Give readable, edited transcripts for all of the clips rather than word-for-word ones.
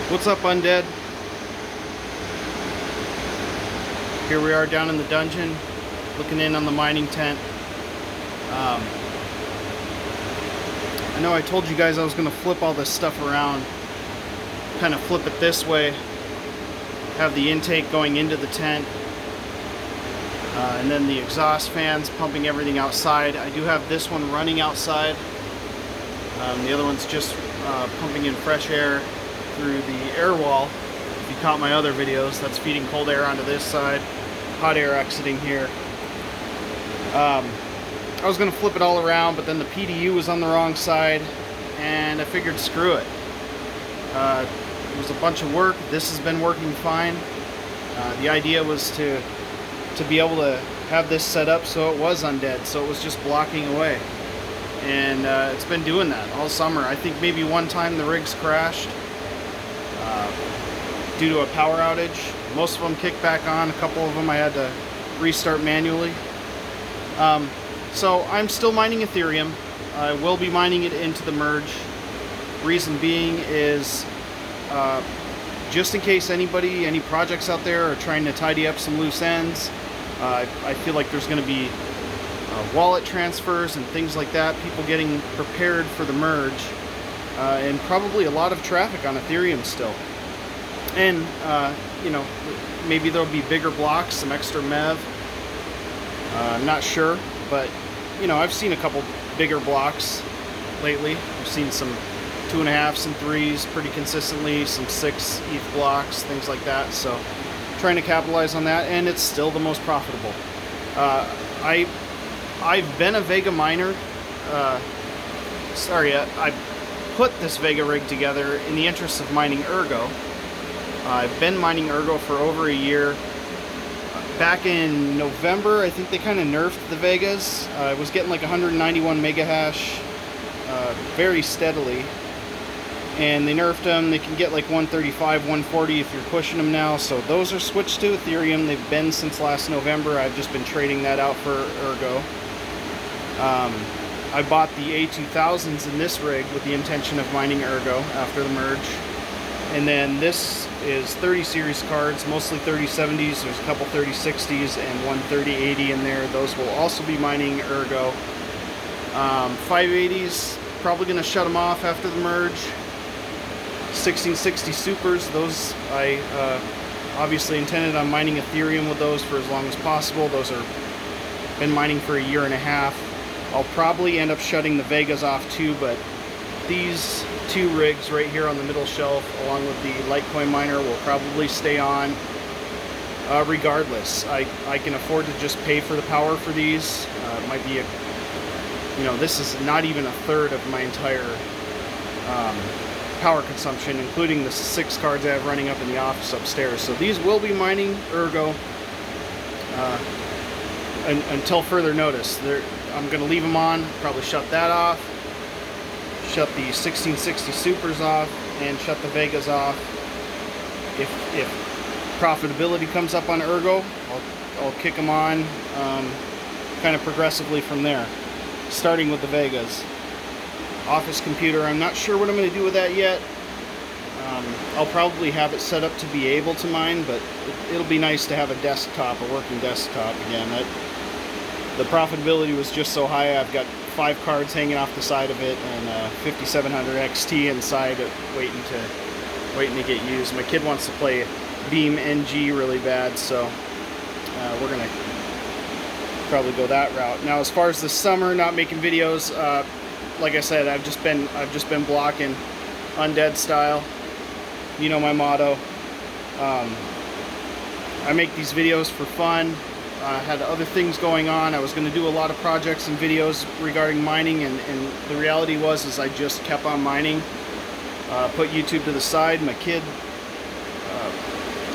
What's up, Undead? Here we are down in the dungeon, looking in on the mining tent. I know I told you guys I was going to flip all this stuff around, kind of flip it this way, have the intake going into the tent, and then the exhaust fans pumping everything outside. I do have this one running outside. The other one's just pumping in fresh air through the air wall. If you caught my other videos, that's feeding cold air onto this side, hot air exiting here. I was going to flip it all around, but then the PDU was on the wrong side, and I figured screw it. It was a bunch of work. This has been working fine. The idea was to be able to have this set up so it was undead, so it was just blocking away. And it's been doing that all summer. I think maybe one time the rigs crashed due to a power outage. Most of them kicked back on. A couple of them I had to restart manually. So I'm still mining Ethereum. I will be mining it into the merge. Reason being is just in case any projects out there are trying to tidy up some loose ends. I feel like there's going to be wallet transfers and things like that, people getting prepared for the merge, and probably a lot of traffic on Ethereum still. And you know, maybe there'll be bigger blocks, some extra MEV. I'm not sure, but you know, I've seen a couple bigger blocks lately. I've seen some 2.5s and 3s pretty consistently, some 6 ETH blocks, things like that. So trying to capitalize on that, and it's still the most profitable. I've been a Vega miner. I put this Vega rig together in the interest of mining Ergo. I've been mining Ergo for over a year. Back in November, I think they kind of nerfed the Vegas. I was getting like 191 mega hash very steadily. And they nerfed them. They can get like 135, 140 if you're pushing them now. So those are switched to Ethereum. They've been since last November. I've just been trading that out for Ergo. I bought the A2000s in this rig with the intention of mining Ergo after the merge. And then this is 30 series cards, mostly 3070s. There's a couple 3060s and one 3080 in there. Those will also be mining Ergo. 580s, probably going to shut them off after the merge. 1660 supers, those I obviously intended on mining Ethereum with those for as long as possible. Those are been mining for a year and a half. I'll probably end up shutting the Vegas off too, but these two rigs right here on the middle shelf along with the Litecoin miner will probably stay on regardless. I can afford to just pay for the power for these. It might be this is not even a third of my entire power consumption, including the 6 cards I have running up in the office upstairs. So these will be mining Ergo until further notice. I'm going to leave them on, probably shut that off, shut the 1660 supers off, and shut the Vegas off. If profitability comes up on Ergo, I'll kick them on kind of progressively from there, starting with the Vegas. Office computer, I'm not sure what I'm going to do with that yet. I'll probably have it set up to be able to mine, but it'll be nice to have a desktop, a working desktop again. The profitability was just so high. I've got 5 cards hanging off the side of it and 5700 XT inside waiting to get used. My kid wants to play Beam NG really bad, so we're gonna probably go that route. Now, as far as the summer, not making videos, like I said, I've just been blocking Undead style. You know my motto. I make these videos for fun. I had other things going on. I was going to do a lot of projects and videos regarding mining, and the reality is I just kept on mining. Put YouTube to the side. My kid,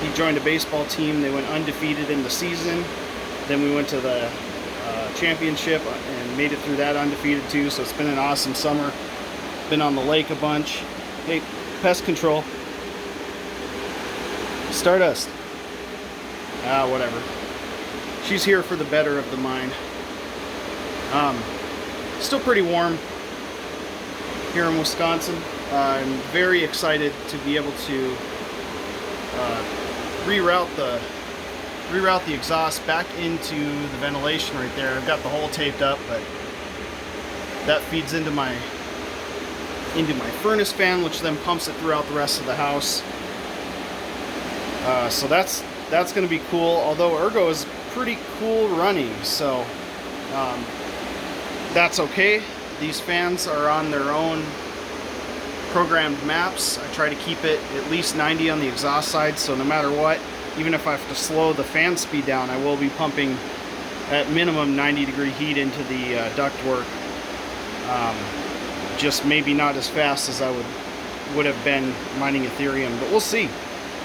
he joined a baseball team. They went undefeated in the season. Then we went to the championship and made it through that undefeated too. So it's been an awesome summer. Been on the lake a bunch. Hey, pest control. Stardust. Whatever. She's here for the better of the mine. Still pretty warm here in Wisconsin. I'm very excited to be able to reroute the exhaust back into the ventilation right there. I've got the hole taped up, but that feeds into my furnace fan, which then pumps it throughout the rest of the house. So that's going to be cool. Although Ergo is pretty cool running, so that's okay. These fans are on their own programmed maps. I try to keep it at least 90 on the exhaust side, so no matter what, even if I have to slow the fan speed down, I will be pumping at minimum 90-degree heat into the ductwork. Just maybe not as fast as I would have been mining Ethereum, but we'll see.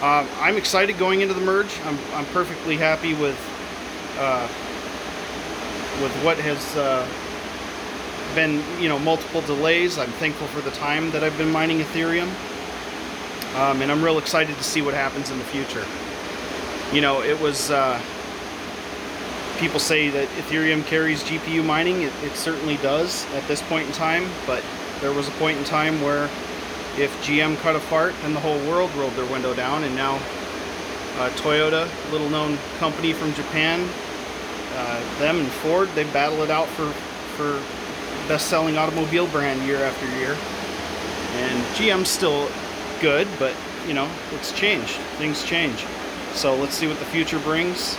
I'm excited going into the merge. I'm perfectly happy with what has been, multiple delays. I'm thankful for the time that I've been mining Ethereum, and I'm real excited to see what happens in the future. It was people say that Ethereum carries GPU mining. It certainly does at this point in time, but there was a point in time where if GM cut a fart, then the whole world rolled their window down, and now Toyota, little known company from Japan, them and Ford, they battle it out for best-selling automobile brand year after year. And GM's still good, but it's changed. Things change. So let's see what the future brings.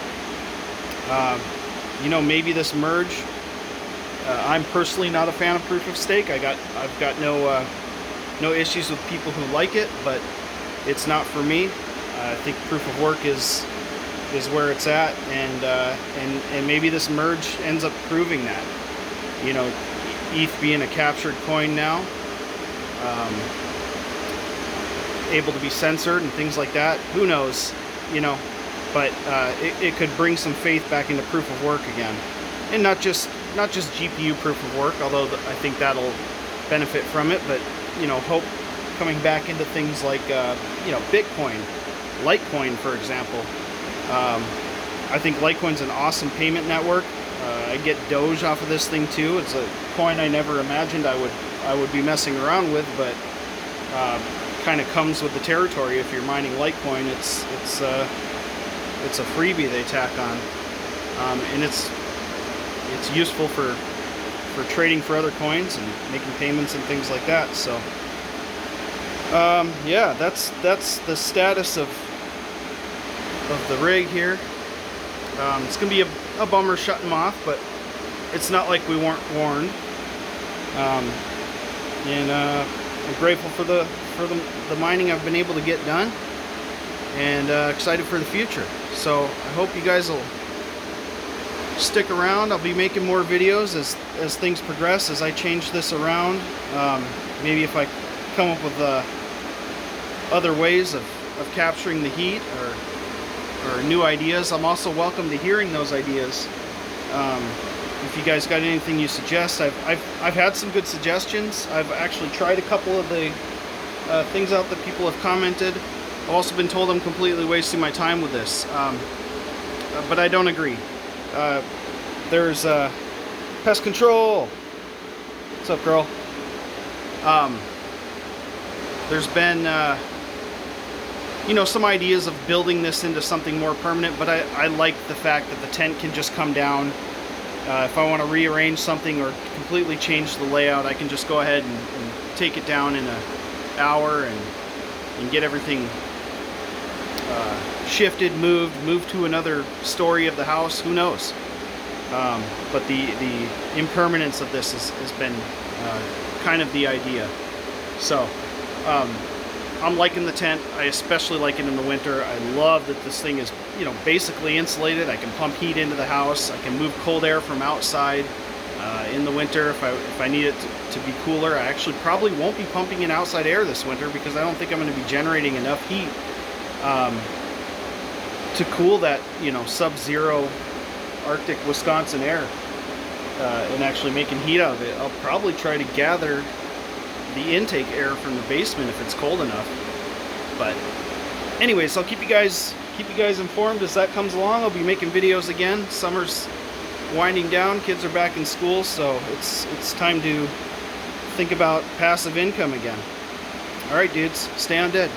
Maybe this merge. I'm personally not a fan of proof of stake. I've got no issues with people who like it, but it's not for me. I think proof of work is where it's at, and maybe this merge ends up proving that. ETH being a captured coin now, able to be censored and things like that. Who knows? But it could bring some faith back into proof of work again, and not just GPU proof of work. Although I think that'll benefit from it, but hope coming back into things like Bitcoin, Litecoin, for example. I think Litecoin's an awesome payment network. I get Doge off of this thing too. It's a coin I never imagined I would be messing around with, but kind of comes with the territory. If you're mining Litecoin, it's a freebie they tack on, and it's useful for trading for other coins and making payments and things like that. So yeah, that's the status of the rig here. It's gonna be a bummer shutting them off, but it's not like we weren't warned. And I'm grateful for the mining I've been able to get done, and excited for the future. So I hope you guys will stick around. I'll be making more videos as things progress, as I change this around. Maybe if I come up with other ways of capturing the heat or new ideas. I'm also welcome to hearing those ideas. If you guys got anything you suggest, I've had some good suggestions. I've actually tried a couple of the things out that people have commented. I've also been told I'm completely wasting my time with this, but I don't agree. There's pest control. What's up, girl? There's been some ideas of building this into something more permanent, but I like the fact that the tent can just come down. If I want to rearrange something or completely change the layout, I can just go ahead and take it down in an hour and get everything shifted, moved to another story of the house. Who knows? But the impermanence of this has been kind of the idea. So I'm liking the tent. I especially like it in the winter. I love that this thing is, basically insulated. I can pump heat into the house. I can move cold air from outside in the winter if I need it to be cooler. I actually probably won't be pumping in outside air this winter because I don't think I'm going to be generating enough heat to cool that, sub-zero Arctic Wisconsin air and actually making heat out of it. I'll probably try to gather the intake air from the basement if it's cold enough. But anyways, I'll keep you guys informed as that comes along. I'll be making videos again. Summer's winding down, kids are back in school, so it's time to think about passive income again. Alright, dudes. Stay undead.